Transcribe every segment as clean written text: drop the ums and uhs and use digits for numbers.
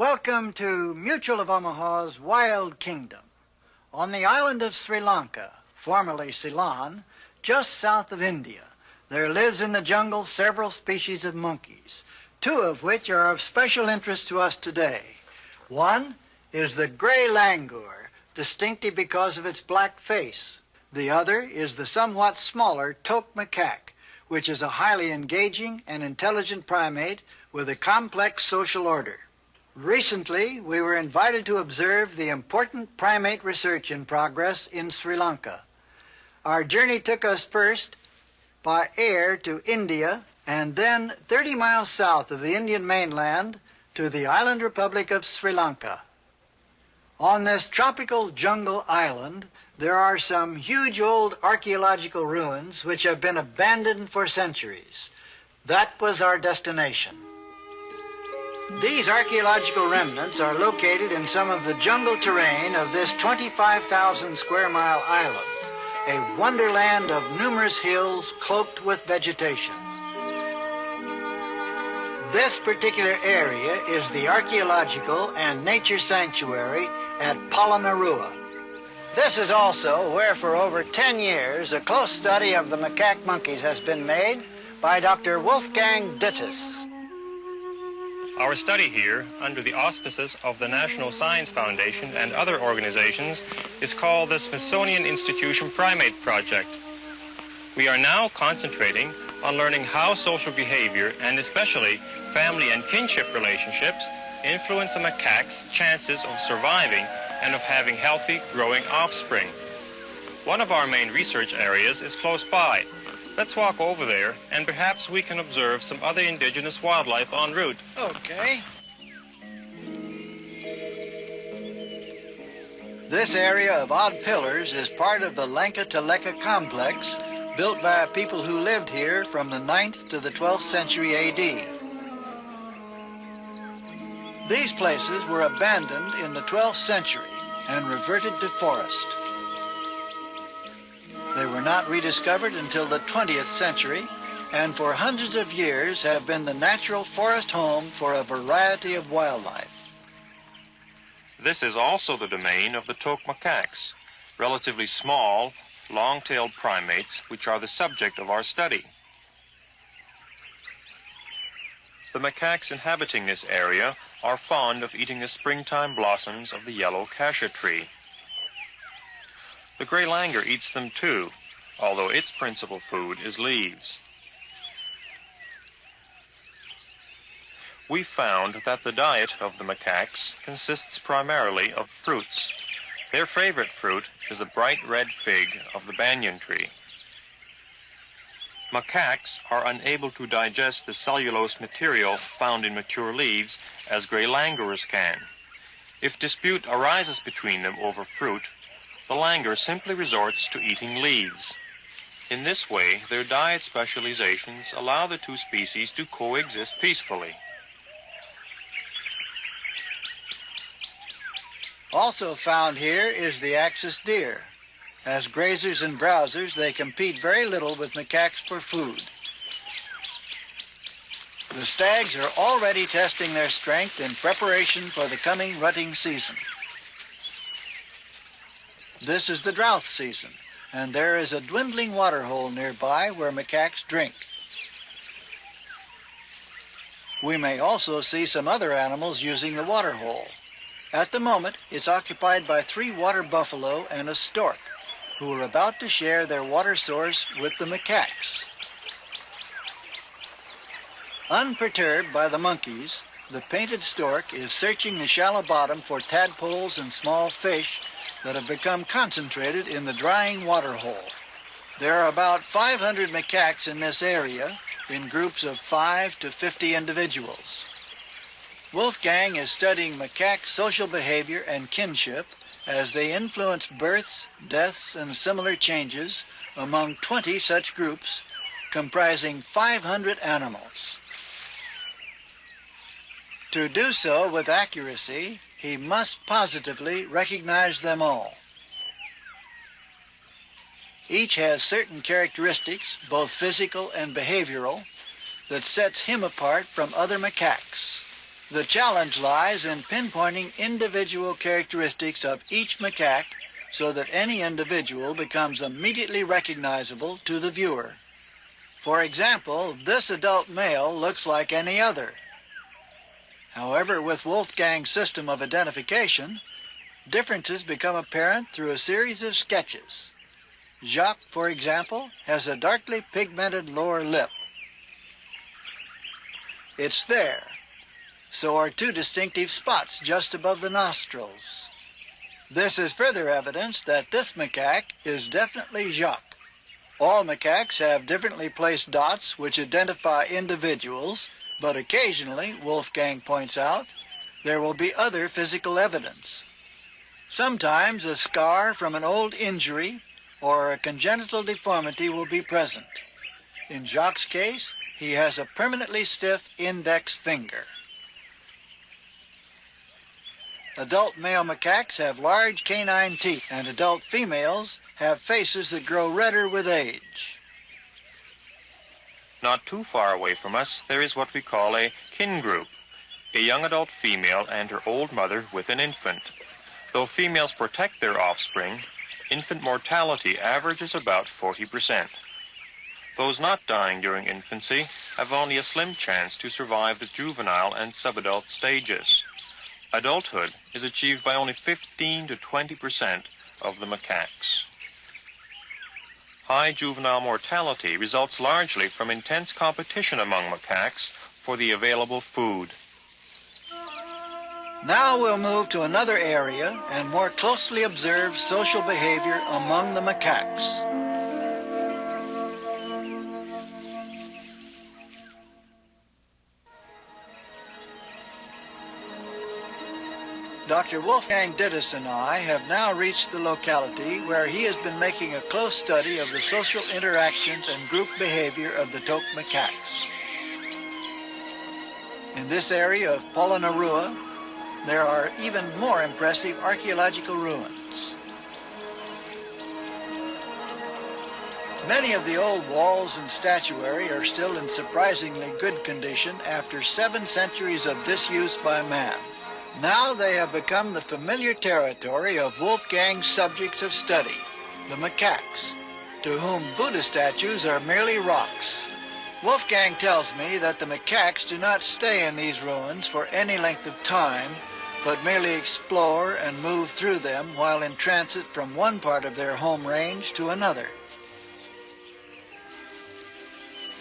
Welcome to Mutual of Omaha's Wild Kingdom. On the island of Sri Lanka, formerly Ceylon, just south of India, there lives in the jungle several species of monkeys, two of which are of special interest to us today. One is the gray langur, distinctive because of its black face. The other is the somewhat smaller toque macaque, which is a highly engaging and intelligent primate with a complex social order. Recently, we were invited to observe the important primate research in progress in Sri Lanka. Our journey took us first by air to India and then 30 miles south of the Indian mainland to the island republic of Sri Lanka. On this tropical jungle island, there are some huge old archaeological ruins which have been abandoned for centuries. That was our destination. These archaeological remnants are located in some of the jungle terrain of this 25,000 square mile island, a wonderland of numerous hills cloaked with vegetation. This particular area is the archaeological and nature sanctuary at Polonnaruwa. This is also where for over 10 years a close study of the macaque monkeys has been made by Dr. Wolfgang Dittus. Our study here, under the auspices of the National Science Foundation and other organizations, is called the Smithsonian Institution Primate Project. We are now concentrating on learning how social behavior, and especially family and kinship relationships, influence a macaque's chances of surviving and of having healthy, growing offspring. One of our main research areas is close by. Let's walk over there, and perhaps we can observe some other indigenous wildlife en route. Okay. This area of odd pillars is part of the Lanka-Taleka complex built by a people who lived here from the 9th to the 12th century A.D. These places were abandoned in the 12th century and reverted to forest. They were not rediscovered until the 20th century, and for hundreds of years have been the natural forest home for a variety of wildlife. This is also the domain of the toque macaques, relatively small, long-tailed primates which are the subject of our study. The macaques inhabiting this area are fond of eating the springtime blossoms of the yellow cassia tree. The gray langur eats them too, although its principal food is leaves. We found that the diet of the macaques consists primarily of fruits. Their favorite fruit is the bright red fig of the banyan tree. Macaques are unable to digest the cellulose material found in mature leaves as gray langurs can. If dispute arises between them over fruit, the langur simply resorts to eating leaves. In this way, their diet specializations allow the two species to coexist peacefully. Also found here is the axis deer. As grazers and browsers, they compete very little with macaques for food. The stags are already testing their strength in preparation for the coming rutting season. This is the drought season, and there is a dwindling waterhole nearby where macaques drink. We may also see some other animals using the waterhole. At the moment, it's occupied by 3 water buffalo and a stork, who are about to share their water source with the macaques. Unperturbed by the monkeys, the painted stork is searching the shallow bottom for tadpoles and small fish that have become concentrated in the drying water hole. There are about 500 macaques in this area, in groups of 5 to 50 individuals. Wolfgang is studying macaque social behavior and kinship as they influence births, deaths, and similar changes among 20 such groups, comprising 500 animals. To do so with accuracy, he must positively recognize them all. Each has certain characteristics, both physical and behavioral, that sets him apart from other macaques. The challenge lies in pinpointing individual characteristics of each macaque so that any individual becomes immediately recognizable to the viewer. For example, this adult male looks like any other. However, with Wolfgang's system of identification, differences become apparent through a series of sketches. Jacques, for example, has a darkly pigmented lower lip. It's there. So are two distinctive spots just above the nostrils. This is further evidence that this macaque is definitely Jacques. All macaques have differently placed dots which identify individuals, but occasionally, Wolfgang points out, there will be other physical evidence. Sometimes a scar from an old injury or a congenital deformity will be present. In Jacques' case, he has a permanently stiff index finger. Adult male macaques have large canine teeth, and adult females have faces that grow redder with age. Not too far away from us, there is what we call a kin group, a young adult female and her old mother with an infant. Though females protect their offspring, infant mortality averages about 40%. Those not dying during infancy have only a slim chance to survive the juvenile and subadult stages. Adulthood is achieved by only 15 to 20% of the macaques. High juvenile mortality results largely from intense competition among macaques for the available food. Now we'll move to another area and more closely observe social behavior among the macaques. Dr. Wolfgang Dittus and I have now reached the locality where he has been making a close study of the social interactions and group behavior of the Tok macaques. In this area of Polonnaruwa, there are even more impressive archaeological ruins. Many of the old walls and statuary are still in surprisingly good condition after 7 centuries of disuse by man. Now they have become the familiar territory of Wolfgang's subjects of study, the macaques, to whom Buddha statues are merely rocks. Wolfgang tells me that the macaques do not stay in these ruins for any length of time, but merely explore and move through them while in transit from one part of their home range to another.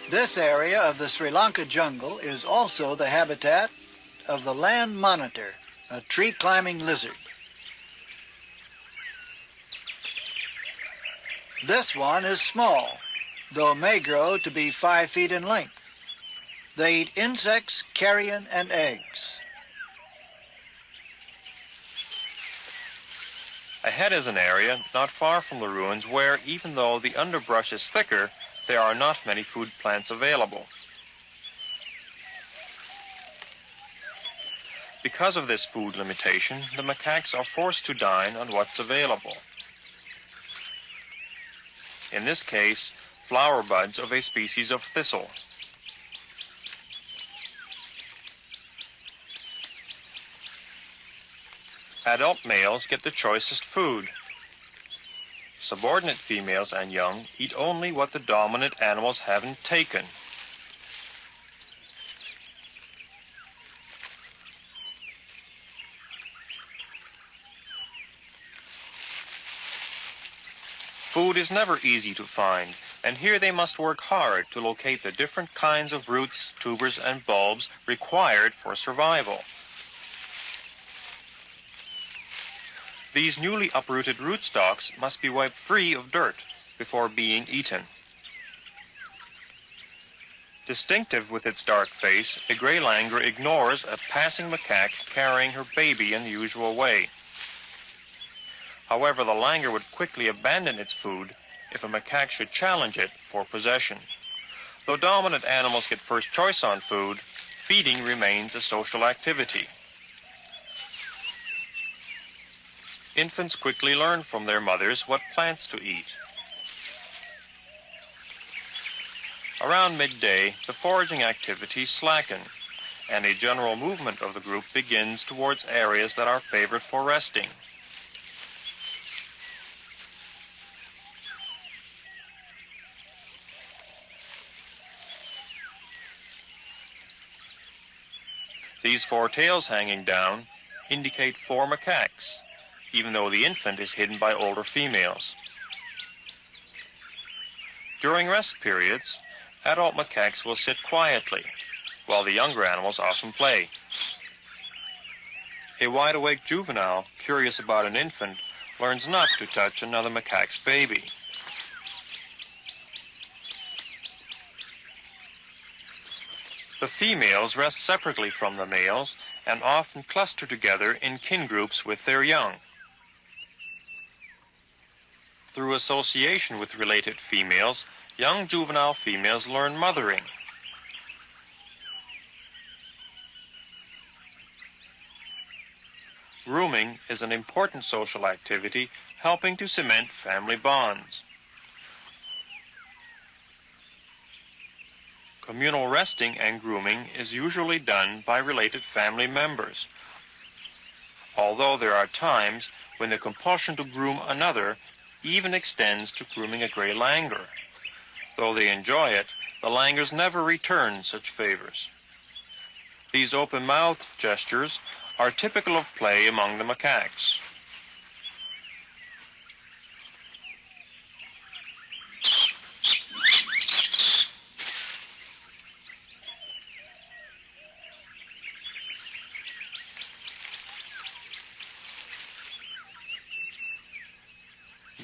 This area of the Sri Lanka jungle is also the habitat of the land monitor, a tree-climbing lizard. This one is small, though may grow to be 5 feet in length. They eat insects, carrion, and eggs. Ahead is an area not far from the ruins where, even though the underbrush is thicker, there are not many food plants available. Because of this food limitation, the macaques are forced to dine on what's available. In this case, flower buds of a species of thistle. Adult males get the choicest food. Subordinate females and young eat only what the dominant animals haven't taken. Food is never easy to find, and here they must work hard to locate the different kinds of roots, tubers, and bulbs required for survival. These newly uprooted rootstocks must be wiped free of dirt before being eaten. Distinctive with its dark face, a gray langur ignores a passing macaque carrying her baby in the usual way. However, the langur would quickly abandon its food if a macaque should challenge it for possession. Though dominant animals get first choice on food, feeding remains a social activity. Infants quickly learn from their mothers what plants to eat. Around midday, the foraging activities slacken, and a general movement of the group begins towards areas that are favored for resting. These four tails hanging down indicate four macaques, even though the infant is hidden by older females. During rest periods, adult macaques will sit quietly, while the younger animals often play. A wide-awake juvenile, curious about an infant, learns not to touch another macaque's baby. The females rest separately from the males and often cluster together in kin groups with their young. Through association with related females, young juvenile females learn mothering. Grooming is an important social activity helping to cement family bonds. Communal resting and grooming is usually done by related family members, although there are times when the compulsion to groom another even extends to grooming a gray langur. Though they enjoy it, the langurs never return such favors. These open-mouthed gestures are typical of play among the macaques.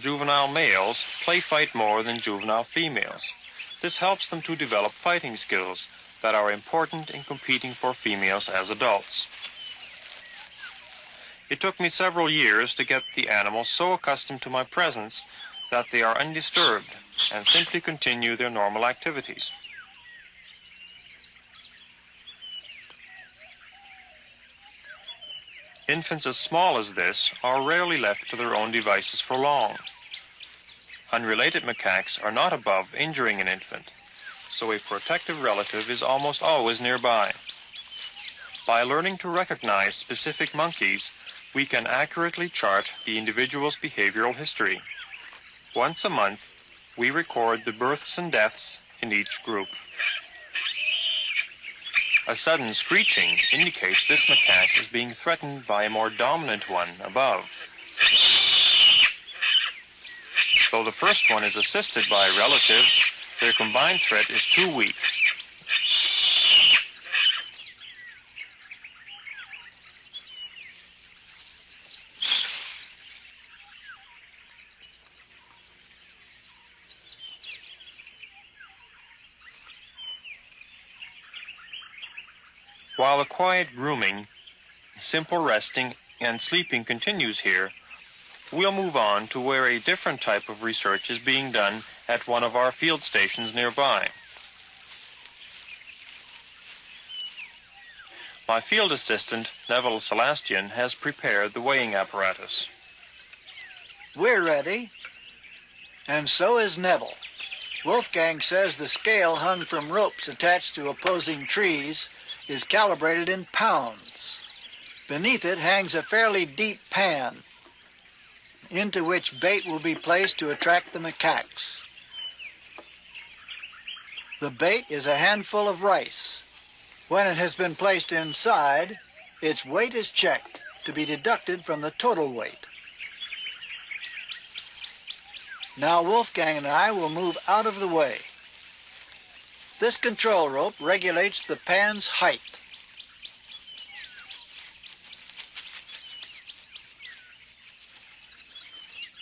Juvenile males play fight more than juvenile females. This helps them to develop fighting skills that are important in competing for females as adults. It took me several years to get the animals so accustomed to my presence that they are undisturbed and simply continue their normal activities. Infants as small as this are rarely left to their own devices for long. Unrelated macaques are not above injuring an infant, so a protective relative is almost always nearby. By learning to recognize specific monkeys, we can accurately chart the individual's behavioral history. Once a month, we record the births and deaths in each group. A sudden screeching indicates this macaque is being threatened by a more dominant one above. Though the first one is assisted by a relative, their combined threat is too weak. While the quiet grooming, simple resting, and sleeping continues here, we'll move on to where a different type of research is being done at one of our field stations nearby. My field assistant, Neville Celastian, has prepared the weighing apparatus. We're ready, and so is Neville. Wolfgang says the scale hung from ropes attached to opposing trees is calibrated in pounds. Beneath it hangs a fairly deep pan into which bait will be placed to attract the macaques. The bait is a handful of rice. When it has been placed inside, its weight is checked to be deducted from the total weight. Now Wolfgang and I will move out of the way. This control rope regulates the pan's height.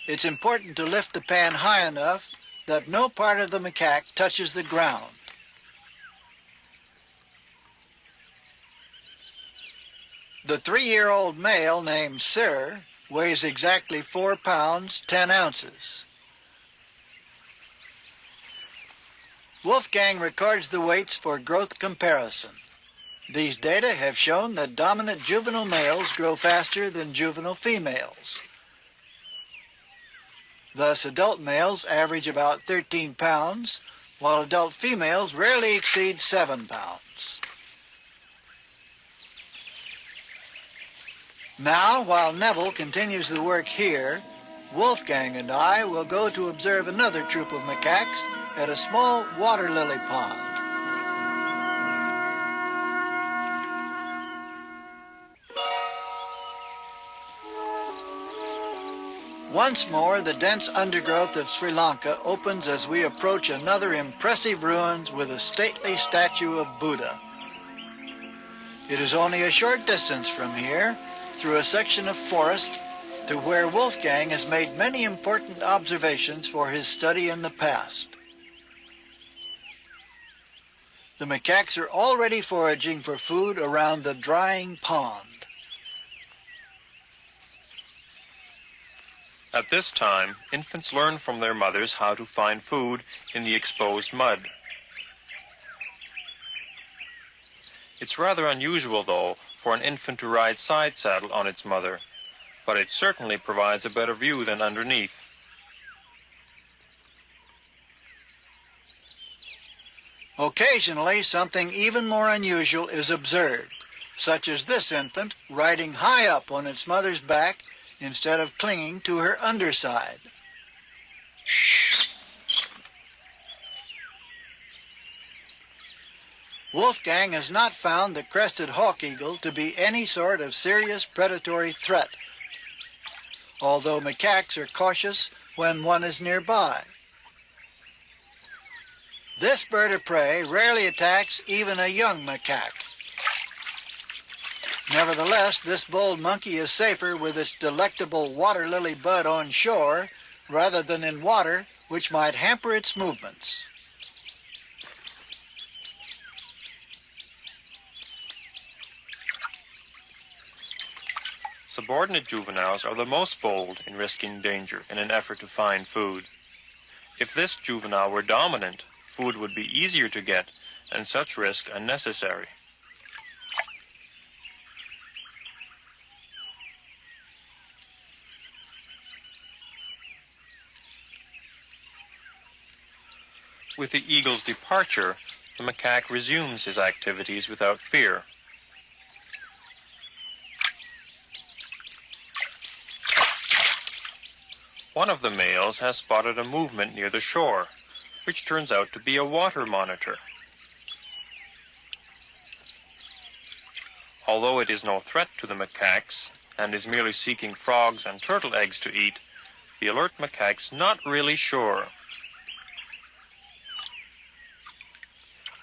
It's important to lift the pan high enough that no part of the macaque touches the ground. The 3-year-old male named Sir weighs exactly 4 pounds, 10 ounces. Wolfgang records the weights for growth comparison. These data have shown that dominant juvenile males grow faster than juvenile females. Thus, adult males average about 13 pounds, while adult females rarely exceed 7 pounds. Now, while Neville continues the work here, Wolfgang and I will go to observe another troop of macaques at a small water lily pond. Once more, the dense undergrowth of Sri Lanka opens as we approach another impressive ruins with a stately statue of Buddha. It is only a short distance from here, through a section of forest, to where Wolfgang has made many important observations for his study in the past. The macaques are already foraging for food around the drying pond. At this time, infants learn from their mothers how to find food in the exposed mud. It's rather unusual, though, for an infant to ride side saddle on its mother, but it certainly provides a better view than underneath. Occasionally, something even more unusual is observed, such as this infant riding high up on its mother's back instead of clinging to her underside. Wolfgang has not found the crested hawk eagle to be any sort of serious predatory threat, although macaques are cautious when one is nearby. This bird of prey rarely attacks even a young macaque. Nevertheless, this bold monkey is safer with its delectable water lily bud on shore rather than in water, which might hamper its movements. Subordinate juveniles are the most bold in risking danger in an effort to find food. If this juvenile were dominant, food would be easier to get and such risk unnecessary. With the eagle's departure, the macaque resumes his activities without fear. One of the males has spotted a movement near the shore, which turns out to be a water monitor. Although it is no threat to the macaques and is merely seeking frogs and turtle eggs to eat, the alert macaque's not really sure.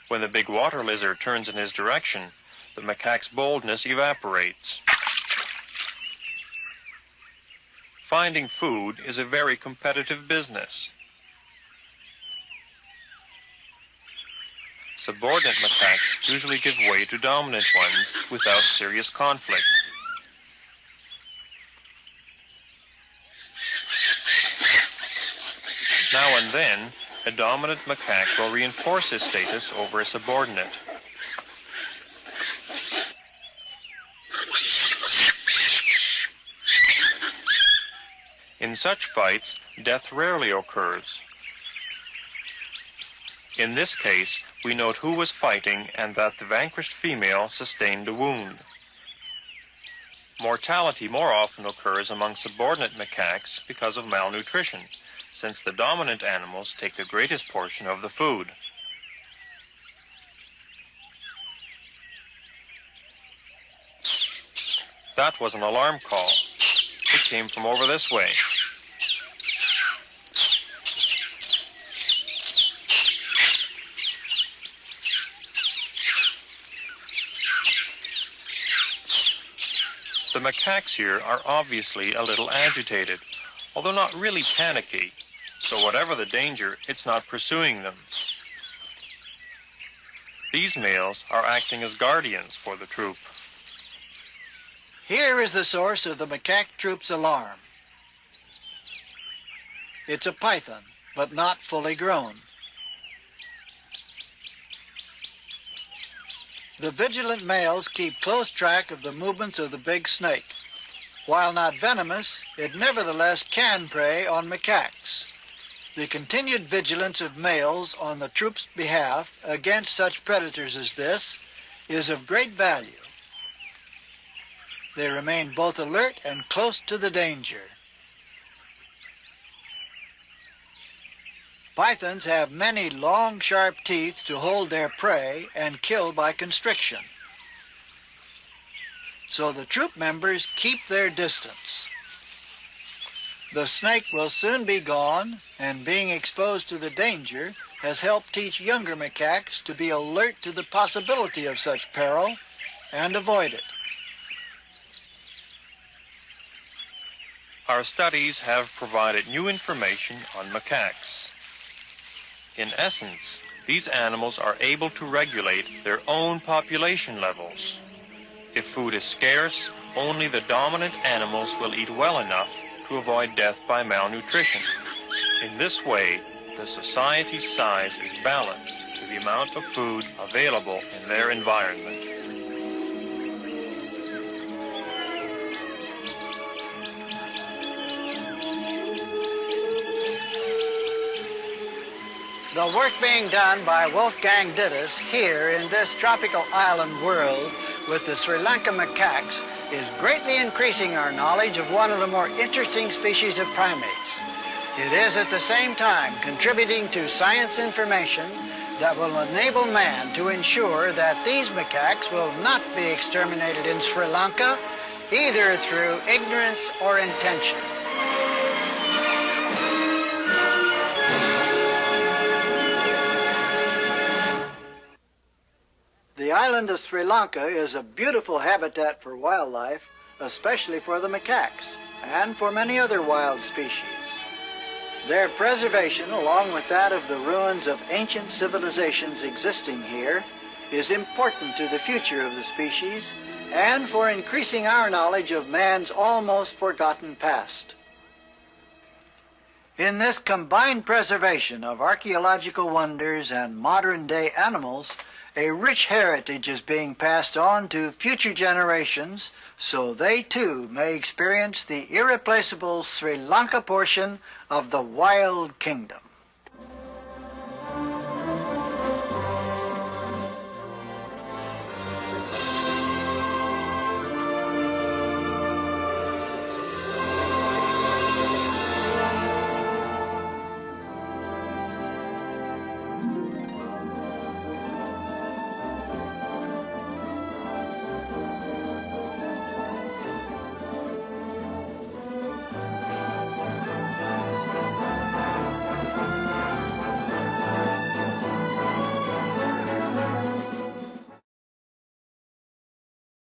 When the big water lizard turns in his direction, the macaque's boldness evaporates. Finding food is a very competitive business. Subordinate macaques usually give way to dominant ones without serious conflict. Now and then, a dominant macaque will reinforce his status over a subordinate. In such fights, death rarely occurs. In this case, we note who was fighting and that the vanquished female sustained a wound. Mortality more often occurs among subordinate macaques because of malnutrition, since the dominant animals take the greatest portion of the food. That was an alarm call. It came from over this way. The macaques here are obviously a little agitated, although not really panicky, so whatever the danger, it's not pursuing them. These males are acting as guardians for the troop. Here is the source of the macaque troop's alarm. It's a python, but not fully grown. The vigilant males keep close track of the movements of the big snake. While not venomous, it nevertheless can prey on macaques. The continued vigilance of males on the troop's behalf against such predators as this is of great value. They remain both alert and close to the danger. Pythons have many long, sharp teeth to hold their prey and kill by constriction. So the troop members keep their distance. The snake will soon be gone, and being exposed to the danger has helped teach younger macaques to be alert to the possibility of such peril and avoid it. Our studies have provided new information on macaques. In essence, these animals are able to regulate their own population levels. If food is scarce, only the dominant animals will eat well enough to avoid death by malnutrition. In this way, the society's size is balanced to the amount of food available in their environment. The work being done by Wolfgang Dittus here in this tropical island world with the Sri Lanka macaques is greatly increasing our knowledge of one of the more interesting species of primates. It is at the same time contributing to science information that will enable man to ensure that these macaques will not be exterminated in Sri Lanka, either through ignorance or intention. The island of Sri Lanka is a beautiful habitat for wildlife, especially for the macaques, and for many other wild species. Their preservation, along with that of the ruins of ancient civilizations existing here, is important to the future of the species and for increasing our knowledge of man's almost forgotten past. In this combined preservation of archaeological wonders and modern-day animals, a rich heritage is being passed on to future generations so they too may experience the irreplaceable Sri Lanka portion of the Wild Kingdom.